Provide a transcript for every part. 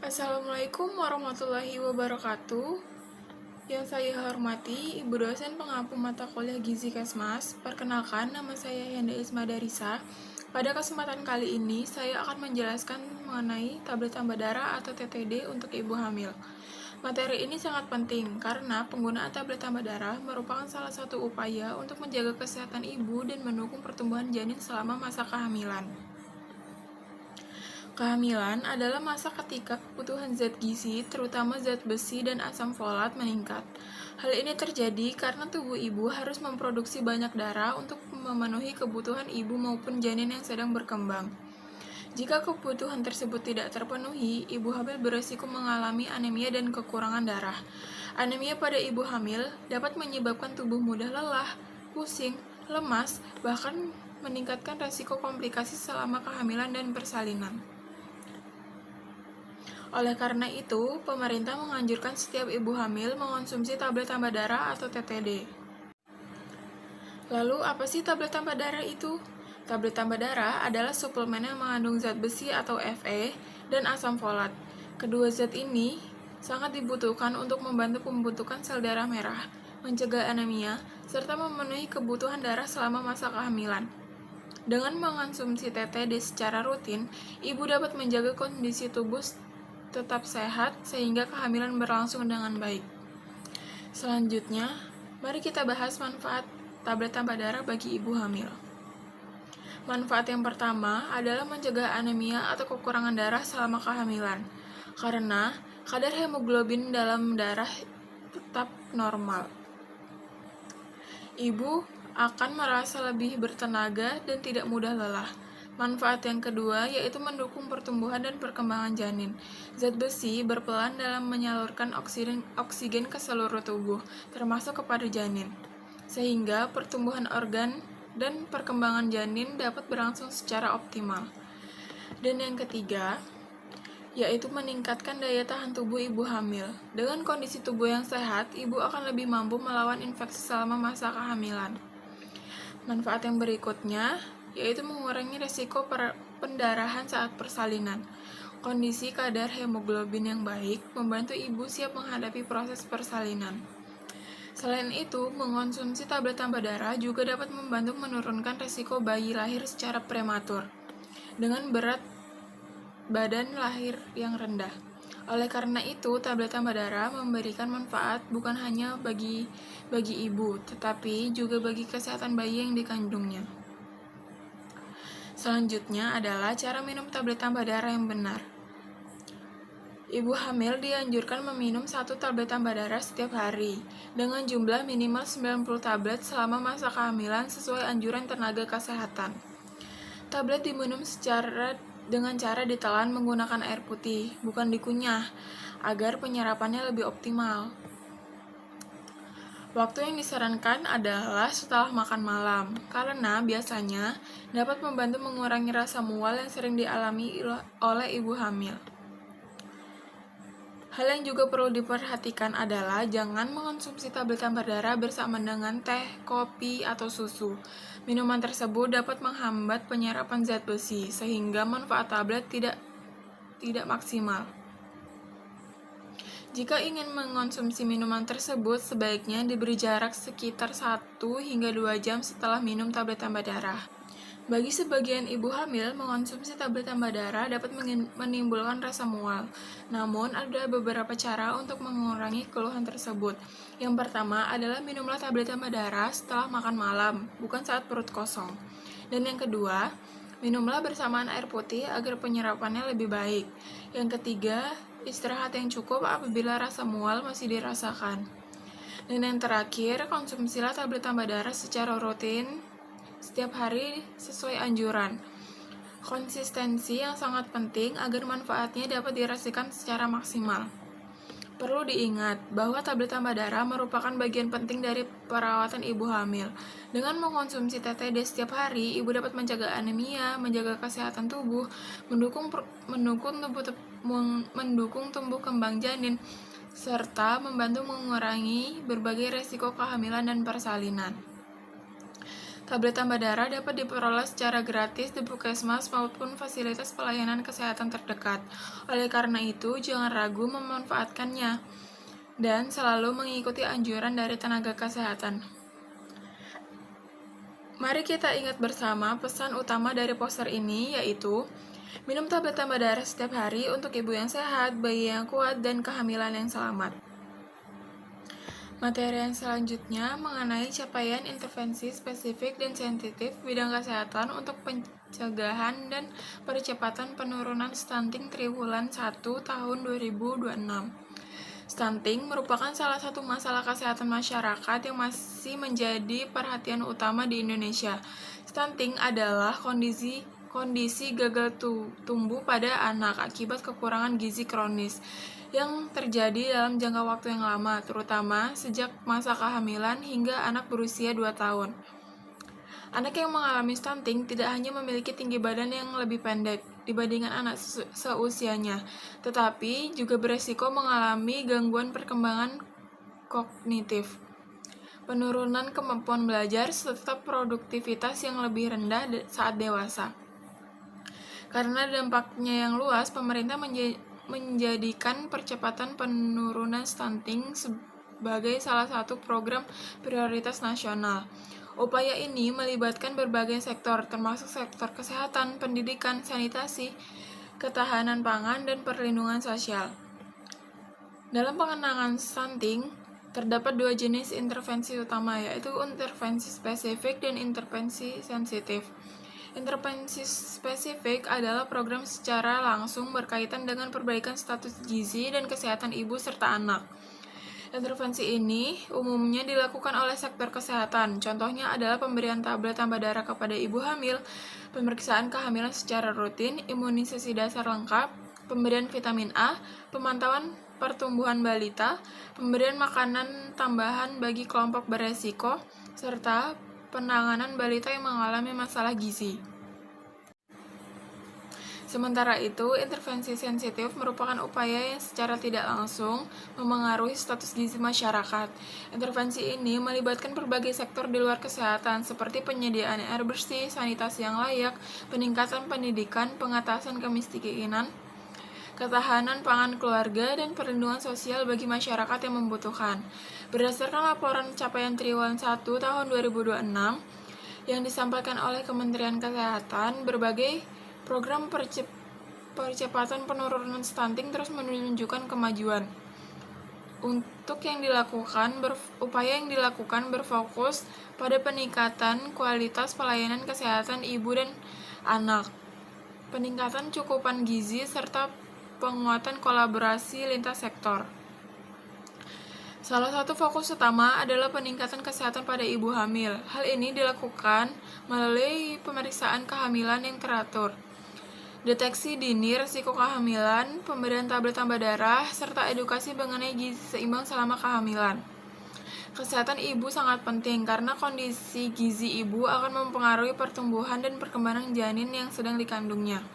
Assalamualaikum warahmatullahi wabarakatuh. Yang saya hormati Ibu dosen pengampu mata kuliah Gizi Kesmas. Perkenalkan, nama saya Yanda Isma Darisa. Pada kesempatan kali ini, saya akan menjelaskan mengenai tablet tambah darah atau TTD untuk ibu hamil. Materi ini sangat penting karena penggunaan tablet tambah darah merupakan salah satu upaya untuk menjaga kesehatan ibu dan mendukung pertumbuhan janin selama masa kehamilan. Kehamilan adalah masa ketika kebutuhan zat gizi, terutama zat besi dan asam folat, meningkat. Hal ini terjadi karena tubuh ibu harus memproduksi banyak darah untuk memenuhi kebutuhan ibu maupun janin yang sedang berkembang. Jika kebutuhan tersebut tidak terpenuhi, ibu hamil beresiko mengalami anemia dan kekurangan darah. Anemia pada ibu hamil dapat menyebabkan tubuh mudah lelah, pusing, lemas, bahkan meningkatkan resiko komplikasi selama kehamilan dan persalinan. Oleh karena itu, pemerintah menganjurkan setiap ibu hamil mengonsumsi tablet tambah darah atau TTD. Lalu, apa sih tablet tambah darah itu? Tablet tambah darah adalah suplemen yang mengandung zat besi atau Fe dan asam folat. Kedua zat ini sangat dibutuhkan untuk membantu pembentukan sel darah merah, mencegah anemia, serta memenuhi kebutuhan darah selama masa kehamilan. Dengan mengonsumsi TTD secara rutin, ibu dapat menjaga kondisi tubuh tetap sehat sehingga kehamilan berlangsung dengan baik. Selanjutnya, mari kita bahas manfaat tablet tambah darah bagi ibu hamil. Manfaat yang pertama adalah mencegah anemia atau kekurangan darah selama kehamilan, karena kadar hemoglobin dalam darah tetap normal. Ibu akan merasa lebih bertenaga dan tidak mudah lelah. Manfaat yang kedua yaitu mendukung pertumbuhan dan perkembangan janin. Zat besi berperan dalam menyalurkan oksigen ke seluruh tubuh, termasuk kepada janin, sehingga pertumbuhan organ dan perkembangan janin dapat berlangsung secara optimal. Dan yang ketiga, yaitu meningkatkan daya tahan tubuh ibu hamil. Dengan kondisi tubuh yang sehat, ibu akan lebih mampu melawan infeksi selama masa kehamilan. Manfaat yang berikutnya yaitu mengurangi resiko pendarahan saat persalinan. Kondisi kadar hemoglobin yang baik membantu ibu siap menghadapi proses persalinan. Selain itu, mengonsumsi tablet tambah darah juga dapat membantu menurunkan resiko bayi lahir secara prematur dengan berat badan lahir yang rendah. Oleh karena itu, tablet tambah darah memberikan manfaat bukan hanya bagi ibu, tetapi juga bagi kesehatan bayi yang dikandungnya. Selanjutnya adalah cara minum tablet tambah darah yang benar. Ibu hamil dianjurkan meminum 1 tablet tambah darah setiap hari, dengan jumlah minimal 90 tablet selama masa kehamilan sesuai anjuran tenaga kesehatan. Tablet diminum dengan cara ditelan menggunakan air putih, bukan dikunyah, agar penyerapannya lebih optimal. Waktu yang disarankan adalah setelah makan malam, karena biasanya dapat membantu mengurangi rasa mual yang sering dialami oleh ibu hamil. Hal yang juga perlu diperhatikan adalah jangan mengonsumsi tablet tambah darah bersama dengan teh, kopi, atau susu. Minuman tersebut dapat menghambat penyerapan zat besi, sehingga manfaat tablet tidak maksimal. Jika ingin mengonsumsi minuman tersebut, sebaiknya diberi jarak sekitar 1 hingga 2 jam setelah minum tablet tambah darah. Bagi sebagian ibu hamil, mengonsumsi tablet tambah darah dapat menimbulkan rasa mual. Namun, ada beberapa cara untuk mengurangi keluhan tersebut. Yang pertama adalah minumlah tablet tambah darah setelah makan malam, bukan saat perut kosong. Dan yang kedua, minumlah bersamaan air putih agar penyerapannya lebih baik. Yang ketiga, istirahat yang cukup apabila rasa mual masih dirasakan. Dan yang terakhir, konsumsilah tablet tambah darah secara rutin setiap hari sesuai anjuran. Konsistensi yang sangat penting agar manfaatnya dapat dirasakan secara maksimal. Perlu diingat bahwa tablet tambah darah merupakan bagian penting dari perawatan ibu hamil. Dengan mengonsumsi TTD setiap hari, ibu dapat mencegah anemia, menjaga kesehatan tubuh, mendukung tumbuh kembang janin, serta membantu mengurangi berbagai resiko kehamilan dan persalinan. Tablet tambah darah dapat diperoleh secara gratis di puskesmas maupun fasilitas pelayanan kesehatan terdekat. Oleh karena itu, jangan ragu memanfaatkannya dan selalu mengikuti anjuran dari tenaga kesehatan. Mari kita ingat bersama pesan utama dari poster ini, yaitu minum tablet tambah darah setiap hari untuk ibu yang sehat, bayi yang kuat, dan kehamilan yang selamat. Materi yang selanjutnya mengenai capaian intervensi spesifik dan sensitif bidang kesehatan untuk pencegahan dan percepatan penurunan stunting triwulan 1 tahun 2026. Stunting merupakan salah satu masalah kesehatan masyarakat yang masih menjadi perhatian utama di Indonesia. Stunting adalah kondisi gagal tumbuh pada anak akibat kekurangan gizi kronis yang terjadi dalam jangka waktu yang lama, terutama sejak masa kehamilan hingga anak berusia 2 tahun. Anak yang mengalami stunting tidak hanya memiliki tinggi badan yang lebih pendek dibandingkan anak seusianya, tetapi juga beresiko mengalami gangguan perkembangan kognitif, penurunan kemampuan belajar, serta produktivitas yang lebih rendah saat dewasa. Karena dampaknya yang luas, pemerintah menjadikan percepatan penurunan stunting sebagai salah satu program prioritas nasional. Upaya ini melibatkan berbagai sektor, termasuk sektor kesehatan, pendidikan, sanitasi, ketahanan pangan, dan perlindungan sosial. Dalam penanganan stunting, terdapat dua jenis intervensi utama, yaitu intervensi spesifik dan intervensi sensitif. Intervensi spesifik adalah program secara langsung berkaitan dengan perbaikan status gizi dan kesehatan ibu serta anak. Intervensi ini umumnya dilakukan oleh sektor kesehatan. Contohnya adalah pemberian tablet tambah darah kepada ibu hamil, pemeriksaan kehamilan secara rutin, imunisasi dasar lengkap, pemberian vitamin A, pemantauan pertumbuhan balita, pemberian makanan tambahan bagi kelompok beresiko, serta penanganan balita yang mengalami masalah gizi. Sementara itu, intervensi sensitif merupakan upaya yang secara tidak langsung memengaruhi status gizi masyarakat. Intervensi ini melibatkan berbagai sektor di luar kesehatan, seperti penyediaan air bersih, sanitasi yang layak, peningkatan pendidikan, pengatasan kemiskinan, ketahanan pangan keluarga, dan perlindungan sosial bagi masyarakat yang membutuhkan. Berdasarkan laporan capaian triwulan 1 tahun 2026 yang disampaikan oleh Kementerian Kesehatan, berbagai program percepatan penurunan stunting terus menunjukkan kemajuan. Upaya yang dilakukan berfokus pada peningkatan kualitas pelayanan kesehatan ibu dan anak, peningkatan cukupan gizi, serta penguatan kolaborasi lintas sektor. Salah satu fokus utama adalah peningkatan kesehatan pada ibu hamil. Hal ini dilakukan melalui pemeriksaan kehamilan yang teratur, deteksi dini risiko kehamilan, pemberian tablet tambah darah, serta edukasi mengenai gizi seimbang selama kehamilan. Kesehatan ibu sangat penting karena kondisi gizi ibu akan mempengaruhi pertumbuhan dan perkembangan janin yang sedang dikandungnya.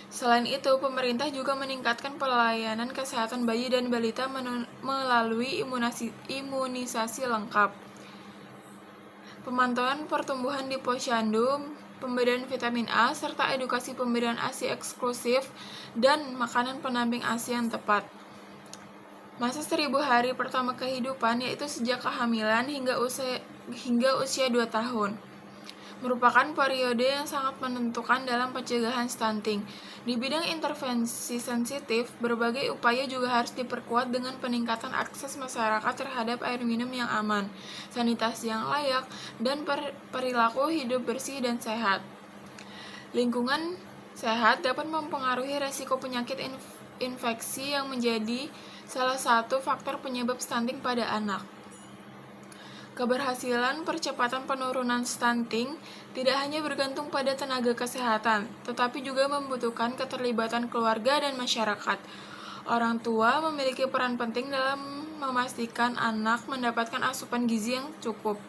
Selain itu, pemerintah juga meningkatkan pelayanan kesehatan bayi dan balita melalui imunisasi lengkap, pemantauan pertumbuhan di posyandu, pemberian vitamin A, serta edukasi pemberian ASI eksklusif dan makanan pendamping ASI yang tepat. Masa 1000 hari pertama kehidupan, yaitu sejak kehamilan hingga usia 2 tahun, merupakan periode yang sangat menentukan dalam pencegahan stunting. Di bidang intervensi sensitif, berbagai upaya juga harus diperkuat dengan peningkatan akses masyarakat terhadap air minum yang aman, sanitasi yang layak, dan perilaku hidup bersih dan sehat. Lingkungan sehat dapat mempengaruhi resiko penyakit infeksi yang menjadi salah satu faktor penyebab stunting pada anak. Keberhasilan percepatan penurunan stunting tidak hanya bergantung pada tenaga kesehatan, tetapi juga membutuhkan keterlibatan keluarga dan masyarakat. Orang tua memiliki peran penting dalam memastikan anak mendapatkan asupan gizi yang cukup,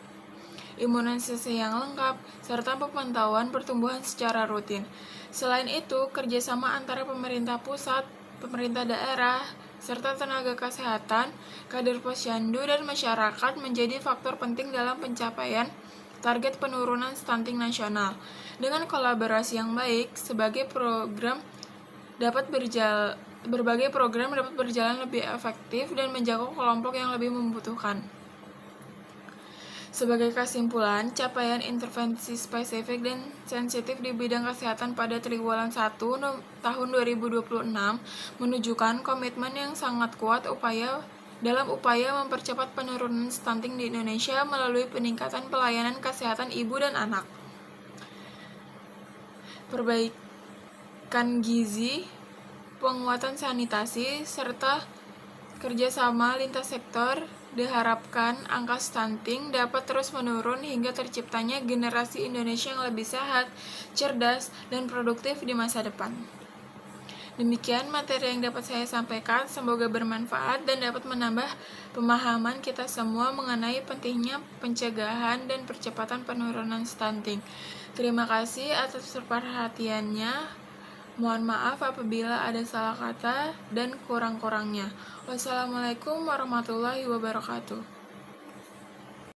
imunisasi yang lengkap, serta pemantauan pertumbuhan secara rutin. Selain itu, kerjasama antara pemerintah pusat, pemerintah daerah, serta tenaga kesehatan, kader posyandu, dan masyarakat menjadi faktor penting dalam pencapaian target penurunan stunting nasional. Dengan kolaborasi yang baik, berbagai program dapat berjalan lebih efektif dan menjangkau kelompok yang lebih membutuhkan. Sebagai kesimpulan, capaian intervensi spesifik dan sensitif di bidang kesehatan pada triwulan 1 tahun 2026 menunjukkan komitmen yang sangat kuat dalam upaya mempercepat penurunan stunting di Indonesia melalui peningkatan pelayanan kesehatan ibu dan anak, perbaikan gizi, penguatan sanitasi, serta kerjasama lintas sektor. Diharapkan angka stunting dapat terus menurun hingga terciptanya generasi Indonesia yang lebih sehat, cerdas, dan produktif di masa depan. Demikian materi yang dapat saya sampaikan, semoga bermanfaat dan dapat menambah pemahaman kita semua mengenai pentingnya pencegahan dan percepatan penurunan stunting. Terima kasih atas perhatiannya. Mohon maaf apabila ada salah kata dan kurang-kurangnya. Wassalamualaikum warahmatullahi wabarakatuh.